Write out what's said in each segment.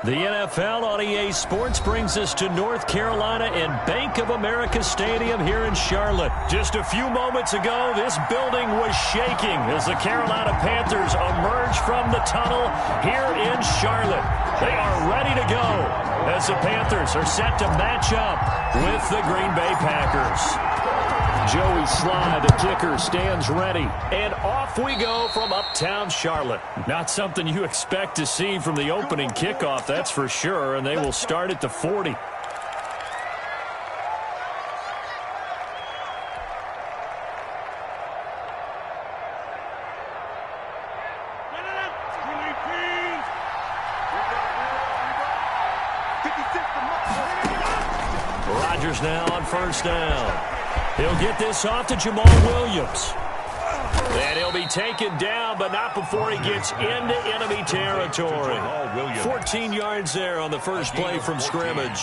The NFL on EA Sports brings us to North Carolina and Bank of America Stadium here in Charlotte. Just a few moments ago, this building was shaking as the Carolina Panthers emerge from the tunnel here in Charlotte. They are ready to go as the Panthers are set to match up with the Green Bay Packers. Joey Sly, the kicker, stands ready. And off we go from uptown Charlotte. Not something you expect to see from the opening kickoff, that's for sure. And they will start at the 40. Rodgers now on first down. He'll get this off to Jamal Williams. And he'll be taken down, but not before he gets into enemy territory. 14 yards there on the first play from scrimmage.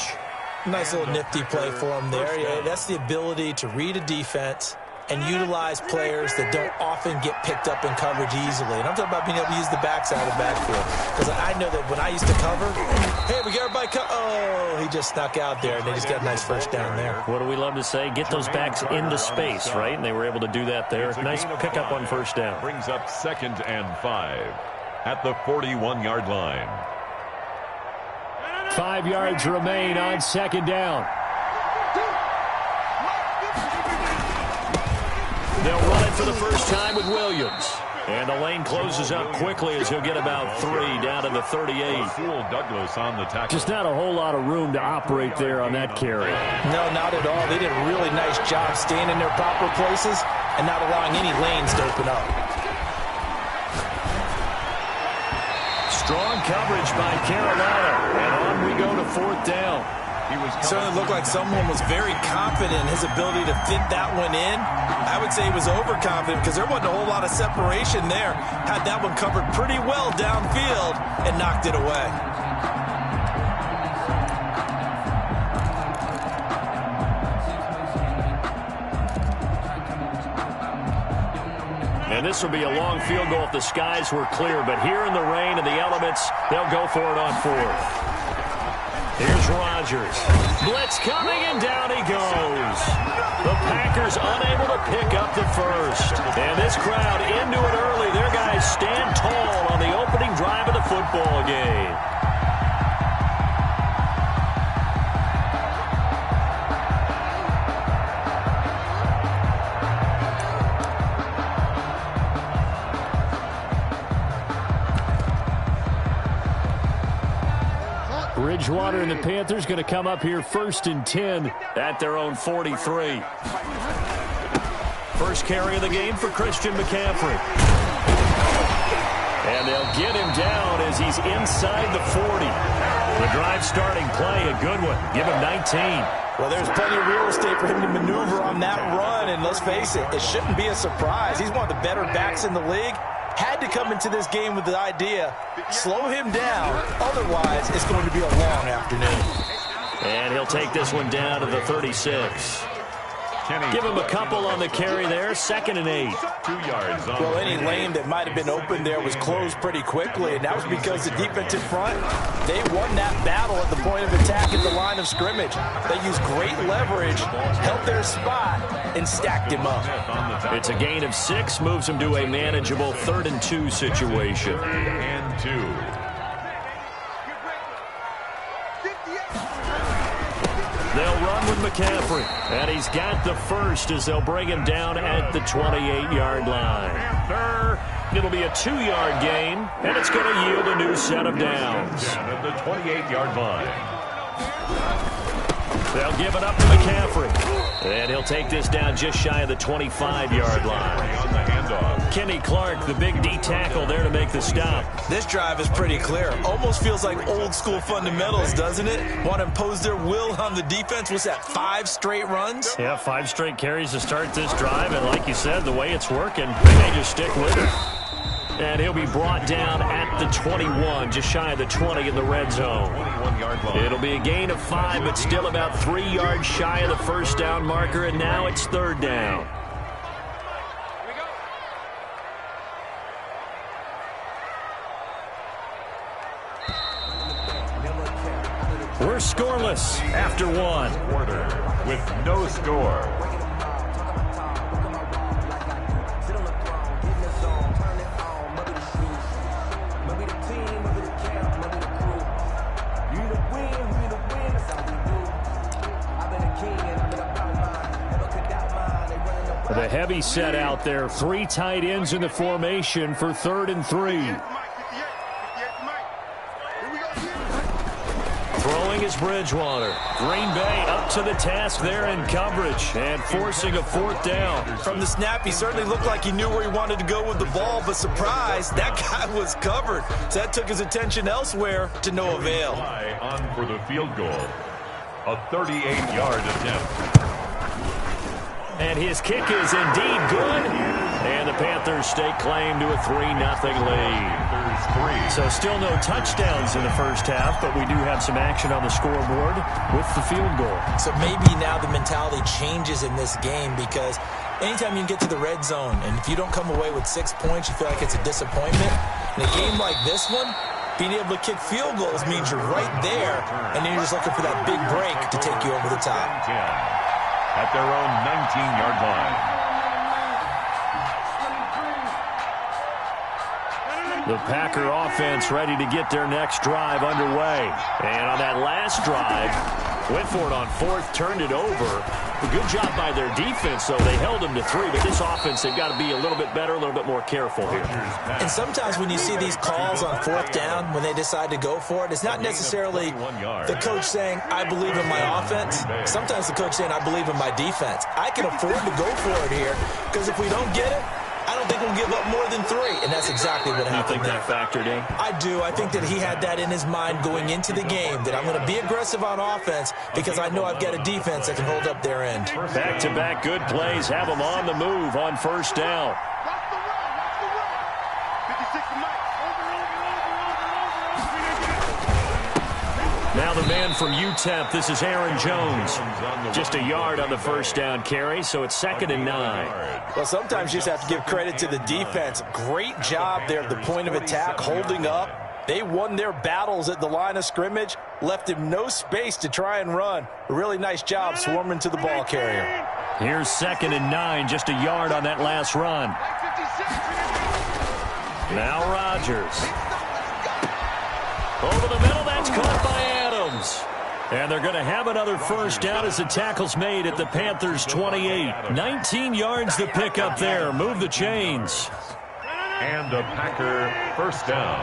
Nice little nifty play for him there. Yeah, that's the ability to read a defense and utilize players that don't often get picked up in coverage easily. And I'm talking about being able to use the backside of the backfield. Because I know that when I used to cover, hey, we got everybody oh, he just snuck out there, and they just got a nice first down there. What do we love to say? Get those backs into space, right? And they were able to do that there. Nice pickup on first down. Brings up 2nd and 5 at the 41-yard line. 5 yards remain on 2nd down. They'll run it for the first time with Williams. And the lane closes up quickly as he'll get about 3 down to the 38. Douglas on the tackle. Just not a whole lot of room to operate there on that carry. No, not at all. They did a really nice job staying in their proper places and not allowing any lanes to open up. Strong coverage by Carolina. And on we go to 4th down. Certainly looked like someone was very confident in his ability to fit that one in. I would say he was overconfident because there wasn't a whole lot of separation there. Had that one covered pretty well downfield and knocked it away. And this will be a long field goal if the skies were clear. But here in the rain and the elements, they'll go for it on 4th. Here's Rodgers. Blitz coming, and down he goes. The Packers unable to pick up the first. And this crowd into it early. Their guys stand tall on the opening drive of the football game. Bridgewater and the Panthers going to come up here 1st and 10 at their own 43. First carry of the game for Christian McCaffrey. And they'll get him down as he's inside the 40. The drive starting play, a good one. Give him 19. Well, there's plenty of real estate for him to maneuver on that run. And let's face it, it shouldn't be a surprise. He's one of the better backs in the league. Had to come into this game with the idea, slow him down. Otherwise, it's going to be a long afternoon. And he'll take this one down to the 36. Give him a couple on the carry there. 2nd and 8. 2 yards on. Well, any lane that might have been open there was closed pretty quickly, and that was because the defensive front, they won that battle at the point of attack at the line of scrimmage. They used great leverage, held their spot, and stacked him up. It's a gain of 6, moves him to a manageable 3rd and 2 situation. 3rd and 2. They'll run with McCaffrey, and he's got the first as they'll bring him down at the 28-yard line. It'll be a 2-yard gain, and it's going to yield a new set of downs. At the 28-yard line. They'll give it up to McCaffrey, and he'll take this down just shy of the 25-yard line. On the handoff. Kenny Clark, the big D tackle there to make the stop. This drive is pretty clear. Almost feels like old school fundamentals, doesn't it? Want to impose their will on the defense. What's that, 5 straight runs? Yeah, 5 straight carries to start this drive, and like you said, the way it's working, they may just stick with it. And he'll be brought down at the 21, just shy of the 20 in the red zone. 21-yard line. It'll be a gain of 5, but still about 3 yards shy of the first down marker, and now it's 3rd down. We're scoreless after one. Quarter with no score. The heavy set out there. 3 tight ends in the formation for 3rd and 3. Throwing is Bridgewater. Green Bay up to the task there in coverage and forcing a 4th down. From the snap, he certainly looked like he knew where he wanted to go with the ball, but surprise, that guy was covered. So that took his attention elsewhere to no avail. On for the field goal. A 38-yard attempt. And his kick is indeed good. And the Panthers stake claim to a 3-0 lead. So still no touchdowns in the first half, but we do have some action on the scoreboard with the field goal. So maybe now the mentality changes in this game, because anytime you can get to the red zone, and if you don't come away with 6 points, you feel like it's a disappointment. In a game like this one, being able to kick field goals means you're right there, and then you're just looking for that big break to take you over the top. At their own 19-yard line. The Packer offense ready to get their next drive underway. And on that last drive, went for it on 4th, turned it over. A good job by their defense, though. They held them to 3, but this offense, they've got to be a little bit better, a little bit more careful here. And sometimes when you see these calls on 4th down, when they decide to go for it, it's not necessarily the coach saying, I believe in my offense. Sometimes the coach saying, I believe in my defense. I can afford to go for it here, because if we don't get it, I don't think we'll give up more than 3, and that's exactly what happened. You think that factored in? I do. I think that he had that in his mind going into the game, that I'm going to be aggressive on offense because I know I've got a defense that can hold up their end. Back-to-back good plays have them on the move on 1st down. Now the man from UTEP, this is Aaron Jones. Just a yard on the 1st down carry, so it's 2nd and 9. Well, sometimes you just have to give credit to the defense. Great job there at the point of attack, holding up. They won their battles at the line of scrimmage, left him no space to try and run. A really nice job swarming to the ball carrier. Here's 2nd and 9, just a yard on that last run. Now Rodgers. Over the middle, that's caught by Adams. And they're going to have another 1st down as the tackle's made at the Panthers' 28. 19 yards to pick up there. Move the chains. And a Packer 1st down.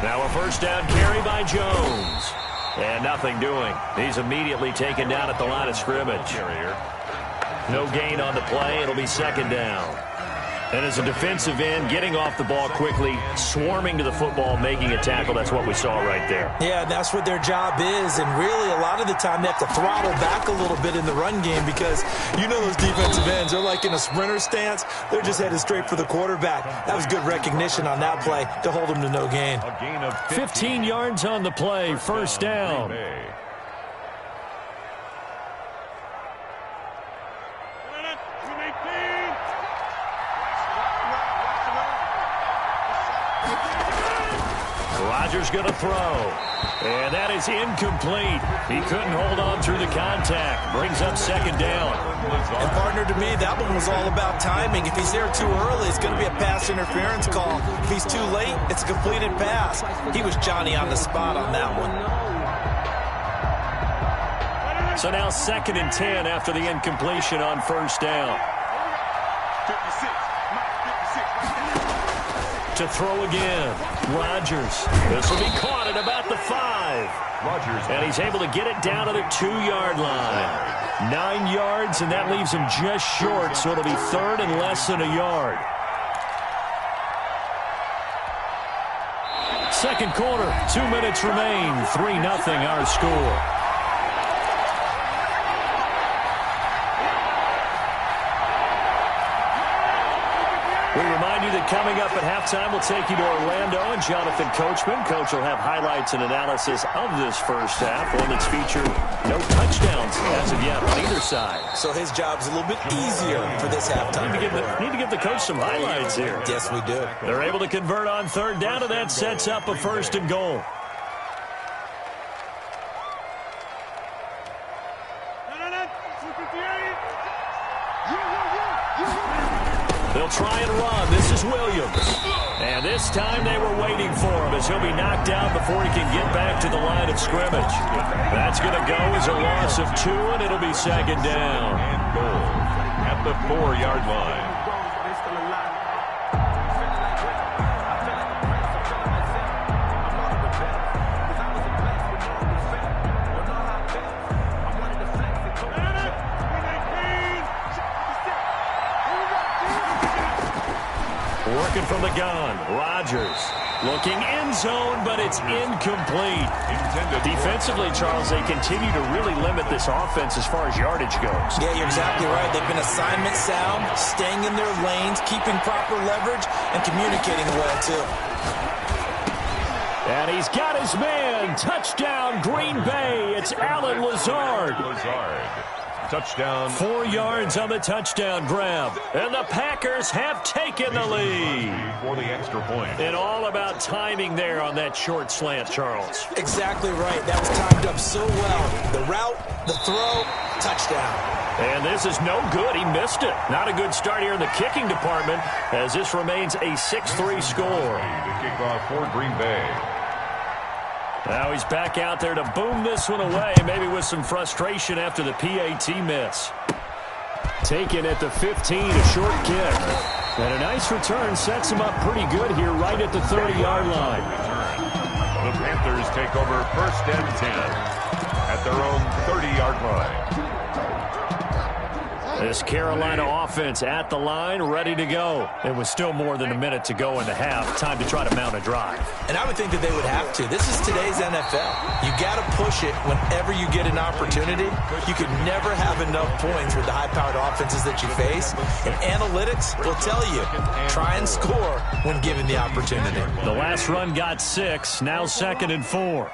Now a 1st down carry by Jones. And nothing doing. He's immediately taken down at the line of scrimmage. No gain on the play. It'll be 2nd down. And as a defensive end, getting off the ball quickly, swarming to the football, making a tackle, that's what we saw right there. Yeah, and that's what their job is. And really, a lot of the time, they have to throttle back a little bit in the run game, because you know those defensive ends, they're like in a sprinter stance. They're just headed straight for the quarterback. That was good recognition on that play to hold them to no gain. A gain of 15 yards on the play, 1st down. Rodgers going to throw. And that is incomplete. He couldn't hold on through the contact. Brings up 2nd down. And partner, to me, that one was all about timing. If he's there too early, it's going to be a pass interference call. If he's too late, it's a completed pass. He was Johnny on the spot on that one. So now 2nd and 10 after the incompletion on 1st down. To throw again. Rodgers. This will be caught at about the 5. Rodgers. And he's able to get it down to the 2-yard line. 9 yards, and that leaves him just short, so it'll be 3rd and less than a yard. 2nd quarter, 2 minutes remain. 3-0 our score. We remind remind you that coming up at halftime, we'll take you to Orlando and Jonathan Coachman. Coach will have highlights and analysis of this first half, one that's featured no touchdowns as of yet on either side. So his job's a little bit easier for this halftime. Need to give the coach some highlights here. Yes, we do. They're able to convert on third down, and that sets up a first and goal. They'll try and run. This is Williams. And this time they were waiting for him as he'll be knocked down before he can get back to the line of scrimmage. That's going to go as a loss of 2, and it'll be second down. And goal at the 4-yard line. Working from the gun, Rodgers looking end zone, but it's incomplete. Defensively, Charles, they continue to really limit this offense as far as yardage goes. Yeah, you're exactly right. They've been assignment sound, staying in their lanes, keeping proper leverage, and communicating well, too. And he's got his man. Touchdown, Green Bay. It's Allen Lazard. Touchdown. 4 yards on the touchdown grab. And the Packers have taken the lead. For the extra point. And all about timing there on that short slant, Charles. Exactly right. That was timed up so well. The route, the throw, touchdown. And this is no good. He missed it. Not a good start here in the kicking department as this remains a 6-3 score. The kickoff for Green Bay. Now he's back out there to boom this one away, maybe with some frustration after the PAT miss. Taken at the 15, a short kick. And a nice return sets him up pretty good here right at the 30-yard line. The Panthers take over first and 10 at their own 30-yard line. This Carolina offense at the line, ready to go. It was still more than a minute to go in the half. Time to try to mount a drive. And I would think that they would have to. This is today's NFL. You got to push it whenever you get an opportunity. You could never have enough points with the high-powered offenses that you face. And analytics will tell you, try and score when given the opportunity. The last run got 6, now 2nd and 4.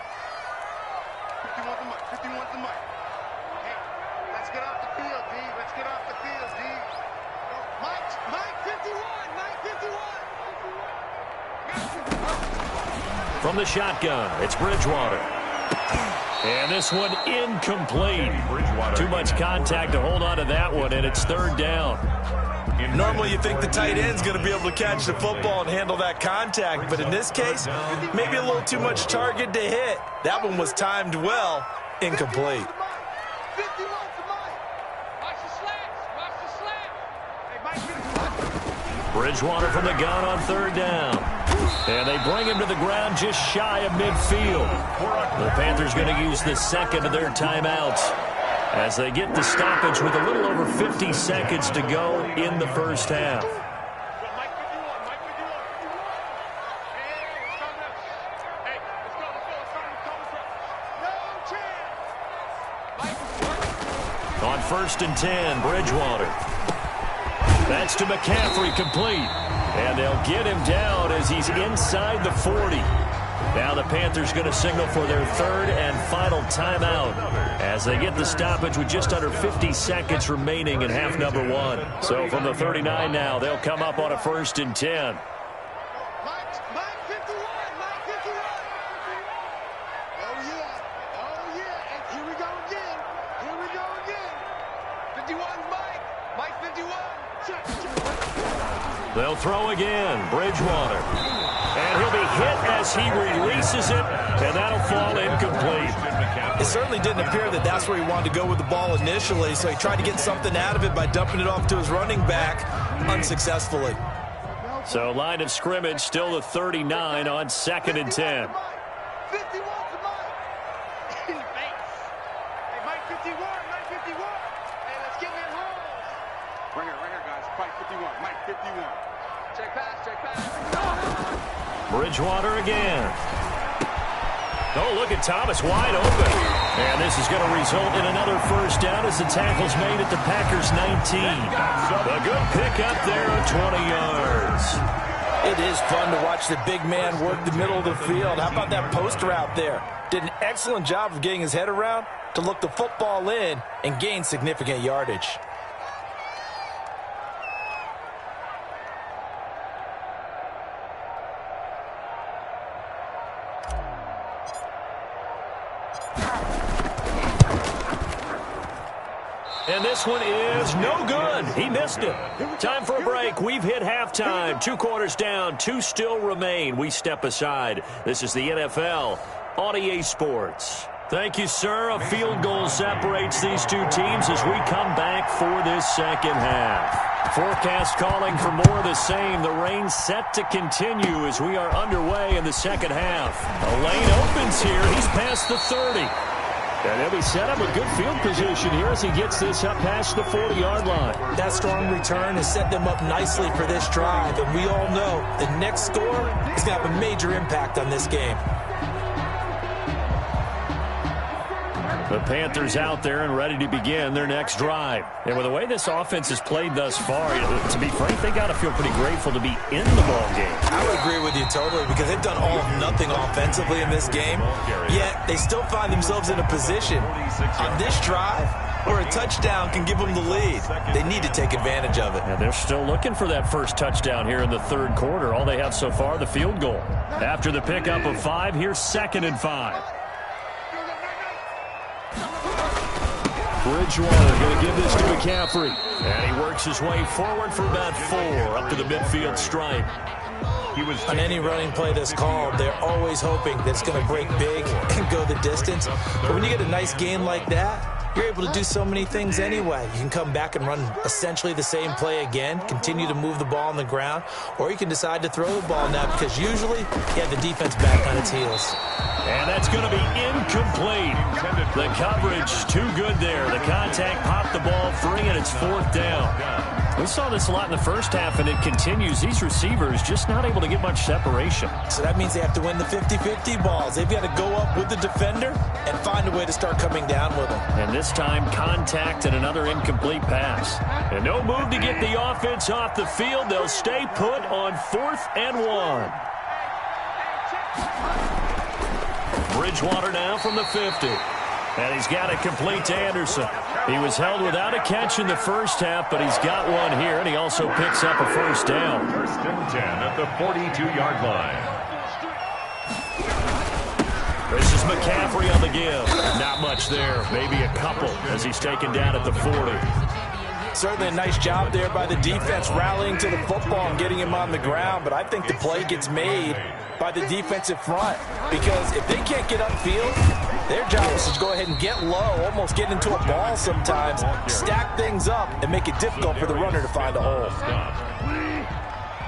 From the shotgun, it's Bridgewater. And this one incomplete. Too much contact to hold on to that one, and it's third down. Normally you think the tight end's going to be able to catch the football and handle that contact, but in this case, maybe a little too much target to hit. That one was timed well, incomplete. Bridgewater from the gun on third down. And they bring him to the ground just shy of midfield. The Panthers going to use the second of their timeouts as they get the stoppage with a little over 50 seconds to go in the first half. On first and 10, Bridgewater. That's to McCaffrey, complete. And they'll get him down as he's inside the 40. Now the Panthers going to signal for their third and final timeout as they get the stoppage with just under 50 seconds remaining in half number 1. So from the 39 now, they'll come up on a first and 10. They'll throw again, Bridgewater. And he'll be hit as he releases it, and that'll fall incomplete. It certainly didn't appear that that's where he wanted to go with the ball initially, so he tried to get something out of it by dumping it off to his running back unsuccessfully. So line of scrimmage still the 39 on 2nd and 10. Bridgewater again. Oh, look at Thomas wide open. And this is going to result in another first down as the tackle's made at the Packers' 19. A good pickup there of 20 yards. It is fun to watch the big man work the middle of the field. How about that poster out there? Did an excellent job of getting his head around to look the football in and gain significant yardage. And this one is no good. He missed it. Time for a break. We've hit halftime. 2 quarters down. 2 still remain. We step aside. This is the NFL on EA Sports. Thank you, sir. A field goal separates these two teams as we come back for this second half. Forecast calling for more of the same. The rain set to continue as we are underway in the second half. A lane opens here. He's past the 30. And he'll be set up a good field position here as he gets this up past the 40-yard line. That strong return has set them up nicely for this drive. And we all know the next score is going to have a major impact on this game. The Panthers out there and ready to begin their next drive. And with the way this offense has played thus far, to be frank, they got to feel pretty grateful to be in the ball game. I would agree with you totally because they've done all of nothing offensively in this game, yet they still find themselves in a position on this drive where a touchdown can give them the lead. They need to take advantage of it. And they're still looking for that first touchdown here in the third quarter. All they have so far, the field goal. After the pickup of 5, here's 2nd and 5. Bridgewater going to give this to McCaffrey. And he works his way forward for about 4 up to the midfield stripe. On any running play that's called, they're always hoping that it's going to break big and go the distance. But when you get a nice game like that, you're able to do so many things anyway. You can come back and run essentially the same play again, continue to move the ball on the ground, or you can decide to throw the ball now because usually you have the defense back on its heels. And that's going to be incomplete. The coverage too good there. The contact popped the ball free, and it's 4th down. We saw this a lot in the first half, and it continues. These receivers just not able to get much separation. So that means they have to win the 50-50 balls. They've got to go up with the defender and find a way to start coming down with them. And this time, contact and another incomplete pass. And no move to get the offense off the field. They'll stay put on 4th and 1. Bridgewater now from the 50. And he's got it complete to Anderson. He was held without a catch in the first half, but he's got one here, and he also picks up a first down. 1st and 10 at the 42-yard line. This is McCaffrey on the give. Not much there. Maybe a couple as he's taken down at the 40. Certainly a nice job there by the defense rallying to the football and getting him on the ground, but I think the play gets made by the defensive front because if they can't get upfield, their job is to go ahead and get low, almost get into a ball sometimes, stack things up, and make it difficult for the runner to find a hole.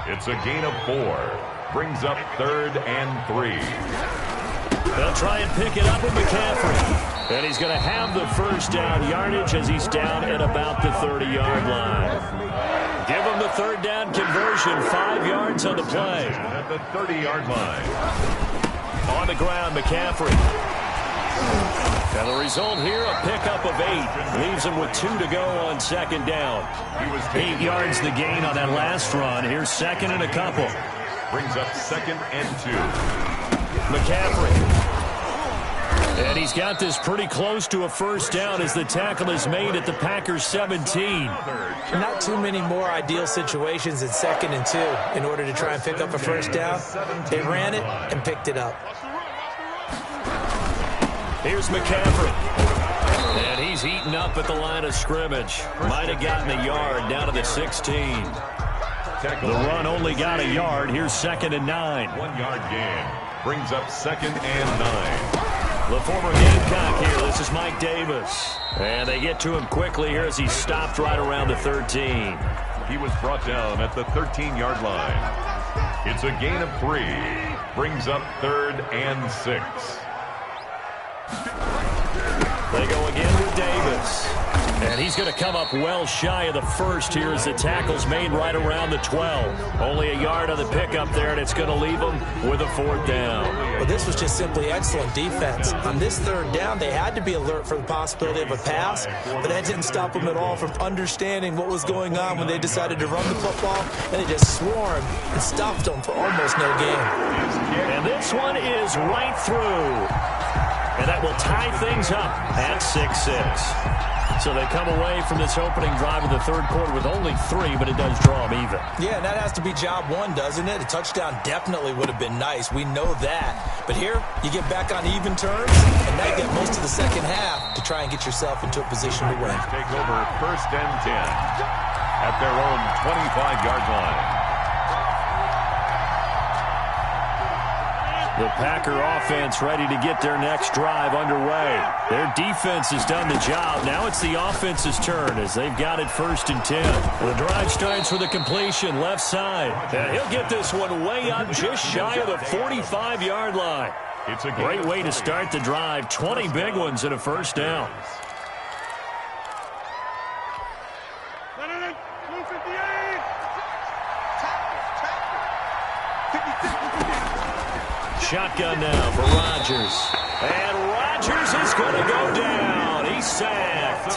It's a gain of 4. Brings up 3rd and 3. They'll try and pick it up with McCaffrey. And he's going to have the first down yardage as he's down at about the 30-yard line. Give him the 3rd down conversion, 5 yards on the play. At the 30-yard line. On the ground, McCaffrey. And the result here, a pickup of 8. Leaves him with 2 to go on 2nd down. 8 yards the gain on that last run. Here's 2nd and a couple. Brings up 2nd and 2. McCaffrey. And he's got this pretty close to a first down as the tackle is made at the Packers 17. Not too many more ideal situations in 2nd and 2 in order to try and pick up a first down. They ran it and picked it up. Here's McCaffrey. And he's eaten up at the line of scrimmage. Might have gotten a yard down to the 16. The run only got a yard. Here's 2nd and 9. 1-yard gain. Brings up 2nd and 9. The former Gamecock here. This is Mike Davis. And they get to him quickly here as he stopped right around the 13. He was brought down at the 13-yard line. It's a gain of 3. Brings up 3rd and 6. They go again with Davis. And he's going to come up well shy of the first here as the tackle's made right around the 12. Only a yard on the pickup there, and it's going to leave him with a 4th down. Well, this was just simply excellent defense. On this 3rd down, they had to be alert for the possibility of a pass, but that didn't stop them at all from understanding what was going on when they decided to run the football, and they just swarmed and stopped them for almost no gain. And this one is right through. And that will tie things up at 6-6. So they come away from this opening drive in the 3rd quarter with only 3, but it does draw them even. Yeah, and that has to be job 1, doesn't it? A touchdown definitely would have been nice. We know that. But here, you get back on even terms, and now you get most of the second half to try and get yourself into a position to win. Take over 1st and 10 at their own 25-yard line. The Packer offense ready to get their next drive underway. Their defense has done the job. Now it's the offense's turn as they've got it 1st and 10. The drive starts with a completion left side. And he'll get this one way up just shy of the 45-yard line. It's a great way to start the drive. 20 big ones and a 1st down. Shotgun now for Rodgers. And Rodgers is going to go down. He's sacked.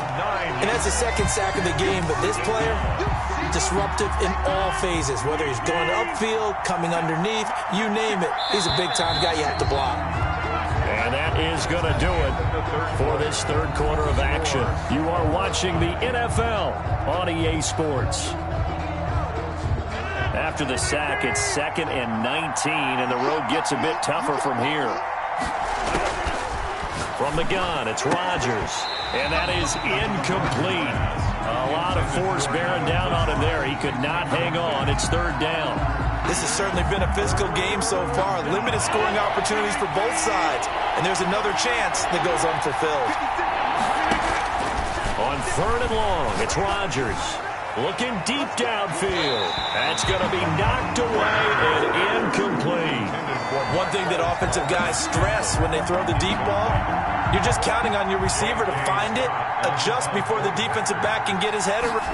And that's the 2nd sack of the game, but this player, disruptive in all phases, whether he's going upfield, coming underneath, you name it. He's a big-time guy you have to block. And that is going to do it for this 3rd quarter of action. You are watching the NFL on EA Sports. After the sack, it's 2nd and 19, and the road gets a bit tougher from here. From the gun, it's Rodgers, and that is incomplete. A lot of force bearing down on him there. He could not hang on. It's 3rd down. This has certainly been a physical game so far. Limited scoring opportunities for both sides, and there's another chance that goes unfulfilled. On 3rd and long, it's Rodgers. Looking deep downfield. That's going to be knocked away and incomplete. One thing that offensive guys stress when they throw the deep ball, you're just counting on your receiver to find it, adjust before the defensive back can get his head around.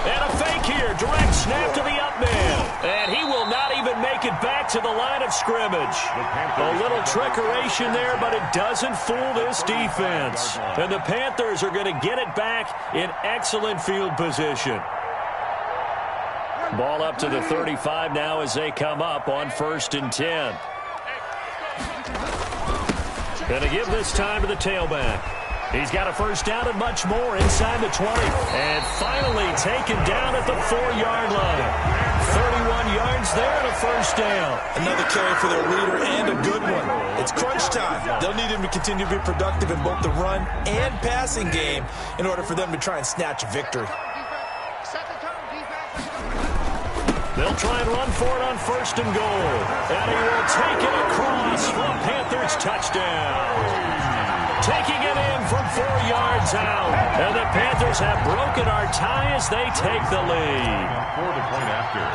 And a fake here. Direct snap to the up man. And he will not even make it back to the line of scrimmage. A little trickeration there, but it doesn't fool this defense. And the Panthers are going to get it back in excellent field position. Ball up to the 35 now as they come up on 1st and 10. Going to give this time to the tailback. He's got a 1st down and much more inside the 20. And finally taken down at the 4-yard line. 31 yards there and a 1st down. Another carry for their leader and a good one. It's crunch time. They'll need him to continue to be productive in both the run and passing game in order for them to try and snatch a victory. They'll try and run for it on 1st and goal. And he will take it across for a Panthers touchdown. Taking it in from 4 yards out. And the Panthers have broken our tie as they take the lead.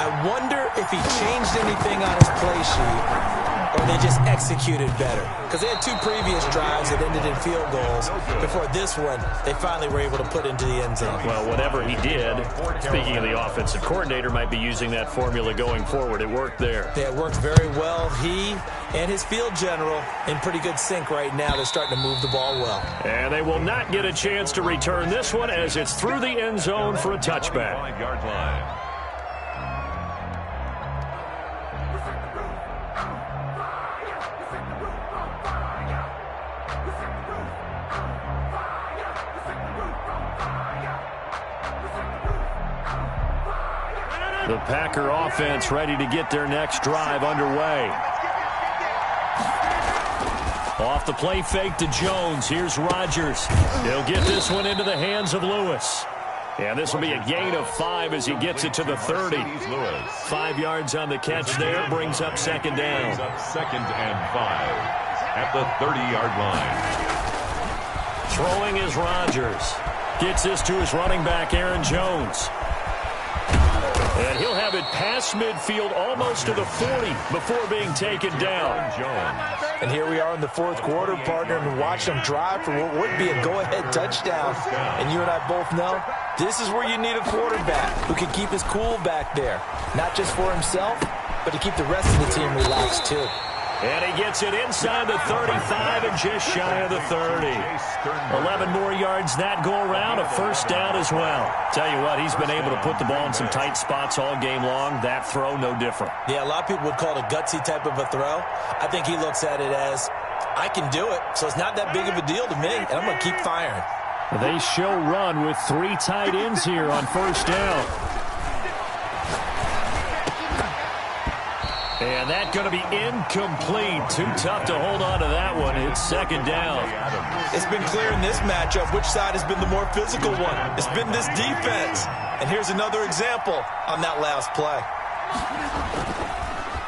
I wonder if he changed anything on his play sheet or they just executed better. Because they had 2 previous drives that ended in field goals. Before this one, they finally were able to put into the end zone. Well, whatever he did, speaking of the offensive coordinator, might be using that formula going forward. It worked there. Yeah, it worked very well. He and his field general in pretty good sync right now. They're starting to move the ball well. And they will not get a chance to return this one as it's through the end zone for a touchback. 5-yard line. The Packer offense ready to get their next drive underway. Off the play fake to Jones. Here's Rodgers. He'll get this one into the hands of Lewis. And this will be a gain of 5 as he gets it to the 30. 5 yards on the catch there. Brings up 2nd down. Brings up 2nd and 5 at the 30-yard line. Throwing is Rodgers. Gets this to his running back, Aaron Jones. And he'll have it past midfield almost to the 40 before being taken down. And here we are in the fourth quarter, partner, and watch them drive for what would be a go-ahead touchdown. And you and I both know this is where you need a quarterback who can keep his cool back there. Not just for himself, but to keep the rest of the team relaxed too. And he gets it inside the 35 and just shy of the 30. 11 more yards that go around, a first down as well. Tell you what, he's been able to put the ball in some tight spots all game long. That throw, no different. Yeah, a lot of people would call it a gutsy type of a throw. I think he looks at it as, I can do it, so it's not that big of a deal to me, and I'm going to keep firing. They show run with 3 tight ends here on first down. And that's going to be incomplete. Too tough to hold on to that one. It's second down. It's been clear in this matchup which side has been the more physical one. It's been this defense. And here's another example on that last play.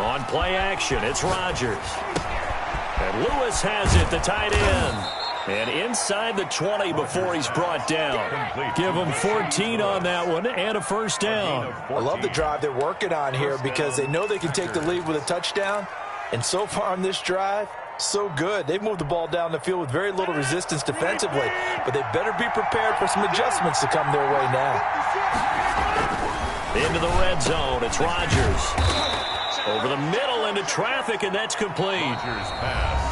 On play action, it's Rodgers. And Lewis has it, the tight end. And inside the 20 before he's brought down. Give him 14 on that one and a first down. I love the drive they're working on here because they know they can take the lead with a touchdown. And so far on this drive, so good. They've moved the ball down the field with very little resistance defensively. But they better be prepared for some adjustments to come their way now. Into the red zone, it's Rodgers. Over the middle into traffic, and that's complete.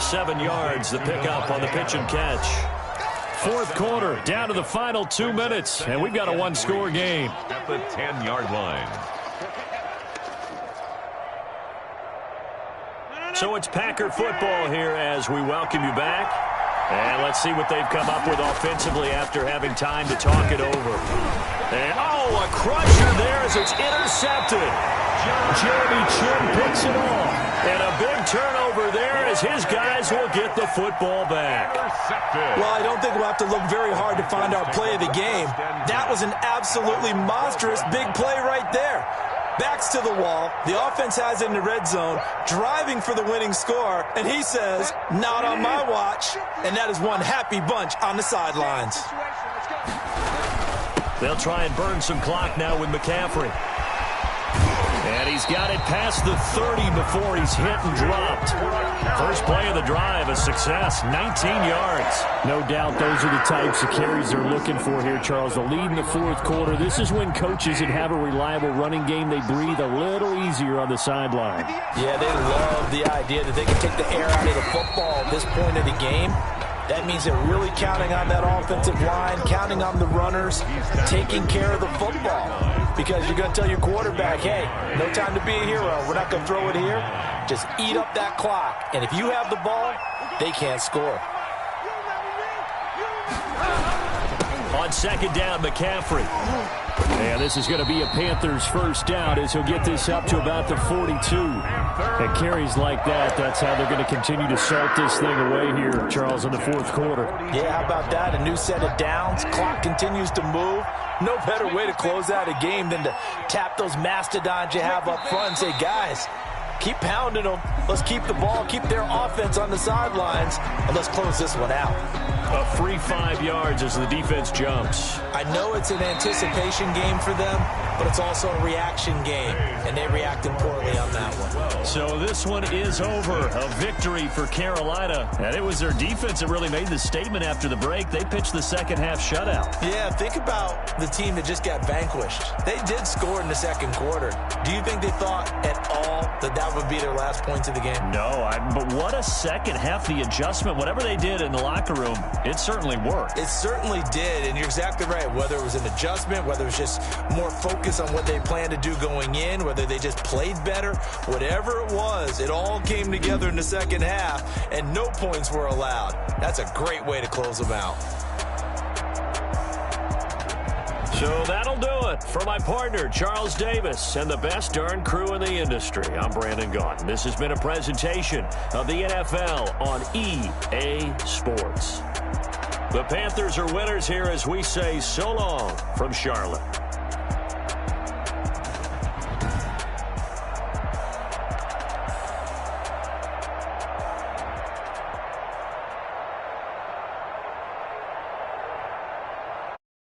7 yards, the pickup on the pitch and catch. Fourth quarter, down to the final 2 minutes, and we've got a one-score game. At the 10-yard line. So it's Packer football here as we welcome you back. And let's see what they've come up with offensively after having time to talk it over. And, a crusher there as it's intercepted. Jeremy Chin picks it off. And a big turnover there as his guys will get the football back. Well, I don't think we'll have to look very hard to find our play of the game. That was an absolutely monstrous big play right there. Backs to the wall. The offense has it in the red zone, driving for the winning score. And he says, not on my watch. And that is one happy bunch on the sidelines. They'll try and burn some clock now with McCaffrey. And he's got it past the 30 before he's hit and dropped. First play of the drive, a success, 19 yards. No doubt those are the types of carries they're looking for here, Charles. The lead in the fourth quarter. This is when coaches that have a reliable running game, they breathe a little easier on the sideline. Yeah, they love the idea that they can take the air out of the football at this point of the game. That means they're really counting on that offensive line, counting on the runners, taking care of the football. Because you're going to tell your quarterback, hey, no time to be a hero. We're not going to throw it here. Just eat up that clock. And if you have the ball, they can't score. On second down, McCaffrey. And this is going to be a Panthers first down as he'll get this up to about the 42. And carries like that, that's how they're going to continue to salt this thing away here, Charles, in the fourth quarter. Yeah, how about that? A new set of downs. Clock continues to move. No better way to close out a game than to tap those mastodons you have up front and say, guys, keep pounding them. Let's keep the ball, keep their offense on the sidelines, and let's close this one out. A free 5 yards as the defense jumps. I know it's an anticipation game for them, but it's also a reaction game, and they reacted poorly on that one. So this one is over. A victory for Carolina. And it was their defense that really made the statement after the break. They pitched the second half shutout. Yeah, think about the team that just got vanquished. They did score in the second quarter. Do you think they thought at all that that would be their last points of the game? No, but what a second half. The adjustment, whatever they did in the locker room, it certainly worked. It certainly did, and you're exactly right. Whether it was an adjustment, whether it was just more focus on what they planned to do going in, whether they just played better, whatever it was, it all came together in the second half, and no points were allowed. That's a great way to close them out. So that'll do it for my partner, Charles Davis, and the best darn crew in the industry. I'm Brandon Gaughan. This has been a presentation of the NFL on EA Sports. The Panthers are winners here as we say so long from Charlotte.